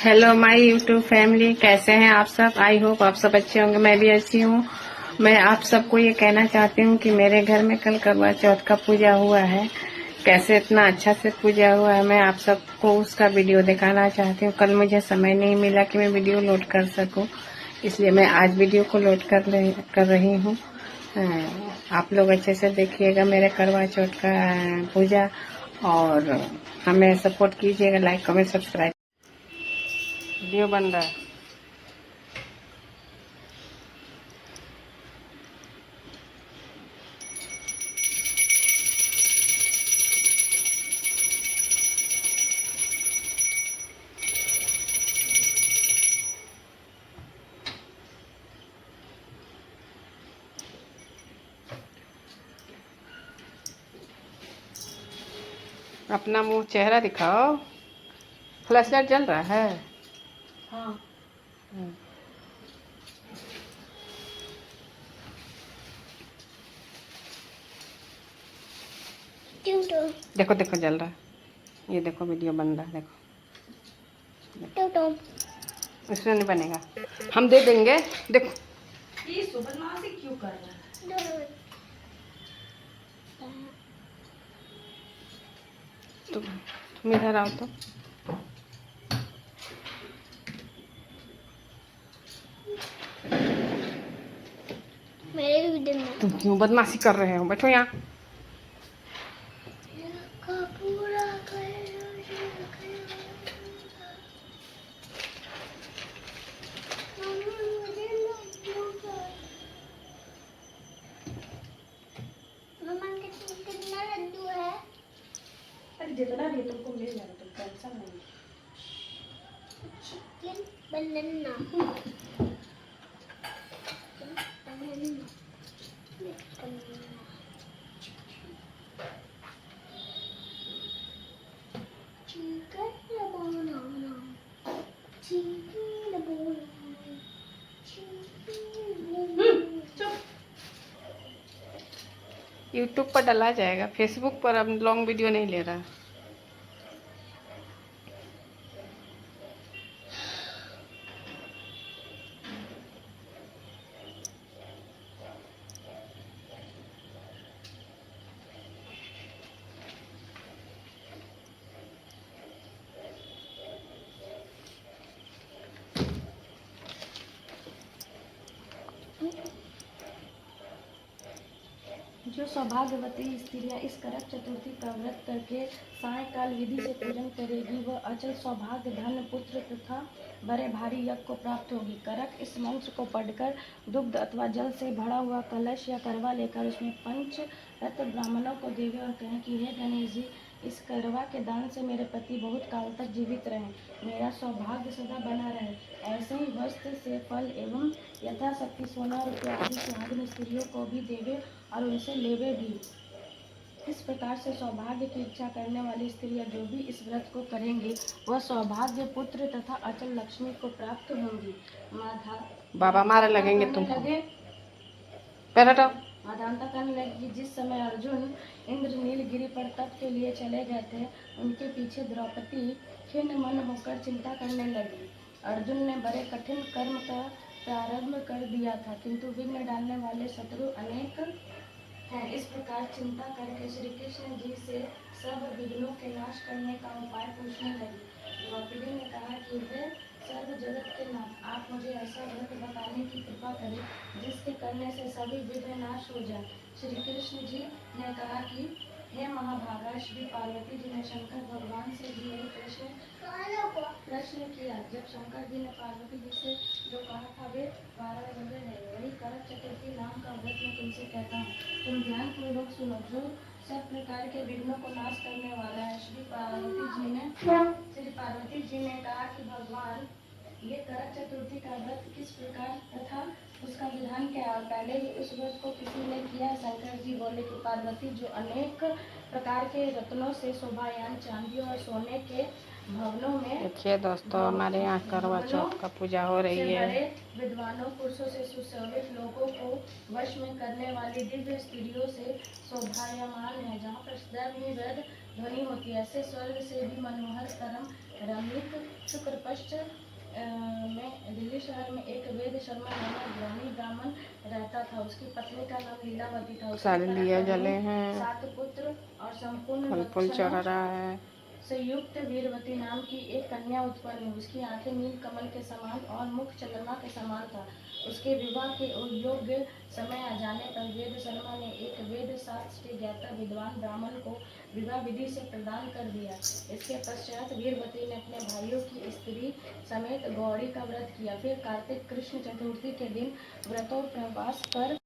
Hello my YouTube family, कैसे हैं आप सब। आई होप आप सब अच्छे होंगे। मैं भी अच्छी हूँ। मैं आप सबको ये कहना चाहती हूँ कि मेरे घर में कल करवा चौथ का पूजा हुआ है। कैसे इतना अच्छा से पूजा हुआ है, मैं आप सबको उसका वीडियो दिखाना चाहती हूँ। कल मुझे समय नहीं मिला कि मैं वीडियो लोड कर सकूँ, इसलिए मैं आज वीडियो को लोड कर रही हूँ। आप लोग अच्छे से देखिएगा मेरे करवा चौथ का पूजा, और हमें सपोर्ट कीजिएगा। Like comment subscribe. वीडियो बन रहा है। अपना मुंह चेहरा दिखाओ। फ्लैश लाइट जल रहा है। हाँ। देखो देखो जल रहा है। ये देखो वीडियो बन रहा है। देखो इसमें नहीं बनेगा, हम दे देंगे। देखो ये बदमाशी क्यों कर रहा है? तुम इधर आओ तो। मेरे भी दिन में तुम क्यों बदमाशी कर रहे हो? बैठो यहाँ। कितना लड्डू है? अरे जितना भी तुमको मिल जाएगा, तुम टेंशन नहीं। चिकन बनाना यूट्यूब पर डला जाएगा, फेसबुक पर अब लॉन्ग वीडियो नहीं ले रहा। जो सौभाग्यवती स्त्रियां इस करक चतुर्थी का व्रत करके सायंकाल विधि से पूजन करेगी, वह अचल सौभाग्य, धन, पुत्र तथा बड़े भारी यज्ञ को प्राप्त होगी। करक इस मंत्र को पढ़कर दुग्ध अथवा जल से भरा हुआ कलश या करवा लेकर उसमें पंच रत्न ब्राह्मणों को देवे और कहें कि हे गणेश जी, इस करवा के दान से मेरे पति बहुत काल तक जीवित रहें, मेरा सौभाग्य सदा बना रहे। ऐसे ही वस्त्र से फल एवं यथाशक्ति सोना रुपया आदि सुहागिन स्त्रियों को भी देवे और उनसे लेवे भी। इस प्रकार से सौभाग्य की इच्छा करने वाली स्त्रियां जो भी इस व्रत को करेंगी, वह सौभाग्य, पुत्र तथा अचल लक्ष्मी को प्राप्त होंगी। बाबा मारे लगेंगे तुमको। लगे पैर माधानता करने लगी। जिस समय अर्जुन इंद्र नीलगिरी पर तप के लिए चले गए थे, उनके पीछे द्रौपदी खिन्न मन होकर चिंता करने लगी। अर्जुन ने बड़े कठिन कर्म का प्रारंभ कर दिया था, किंतु विघ्न डालने वाले शत्रु अनेक हैं। इस प्रकार चिंता करके श्री कृष्ण जी से सब विघ्नों के नाश करने का उपाय पूछने लगी। द्रौपदी ने कहा कि वे सर्व जगत के नाथ, आप मुझे ऐसा व्रत बताने की कृपा करें जिसके करने से सभी विघ्न नाश हो जाए। श्री कृष्ण जी ने कहा कि हे महाभागा, श्री पार्वती जी ने शंकर भगवान से भी यही प्रश्न किया। जब शंकर जी ने पार्वती जी से जो कहा था वे 12 जगह है, वही करक चतुर्थी नाम का व्रत मैं तुमसे कहता हूँ। तुम ध्यान पूर्वक सुनो, जो सब प्रकार के विघ्नों को नाश करने वाला है। श्री पार्वती जी ने कहा कि भगवान, ये करक चतुर्थी का व्रत किस प्रकार तथा उसका विधान क्या है? पहले ही उस व्रत को किसी ने किया? शंकर जी बोले कि पार्वती, जो अनेक प्रकार के रत्नों से शोभायान चांदी और सोने के भवनों में, देखिए दोस्तों, हमारे यहाँ करवा चौथ का पूजा हो रही है। बड़े विद्वानों पुरुषों से सुशोभित लोगों को वश में करने वाली दिव्य स्त्रियों से शोभायमान है, जहाँ पर सदैव ही वेद ध्वनि होती है। ऐसे स्वर्ग से भी मनोहर परम रमणीक शुक्रपक्ष में दिल्ली शहर में एक वेद शर्मा नामक ज्ञानी ब्राह्मण रहता था। उसकी पत्नी का नाम लीलावती था। उसके सारे लिया पराक्रमी जले हैं, 7 पुत्र और संपूर्ण फल फूल चढ़ लक्षणों रहा है। संयुक्त वीरवती नाम की एक कन्या उत्पन्न हुई। उसकी आंखें नील कमल के समान और मुख चंद्रमा के समान था। उसके विवाह के योग्य समय आ जाने पर वेद शर्मा ने एक वेद शास्त्र ज्ञाता विद्वान ब्राह्मण को विवाह विधि से प्रदान कर दिया। इसके पश्चात वीरवती ने अपने भाइयों की स्त्री समेत गौरी का व्रत किया। फिर कार्तिक कृष्ण चतुर्थी के दिन व्रतोपवास कर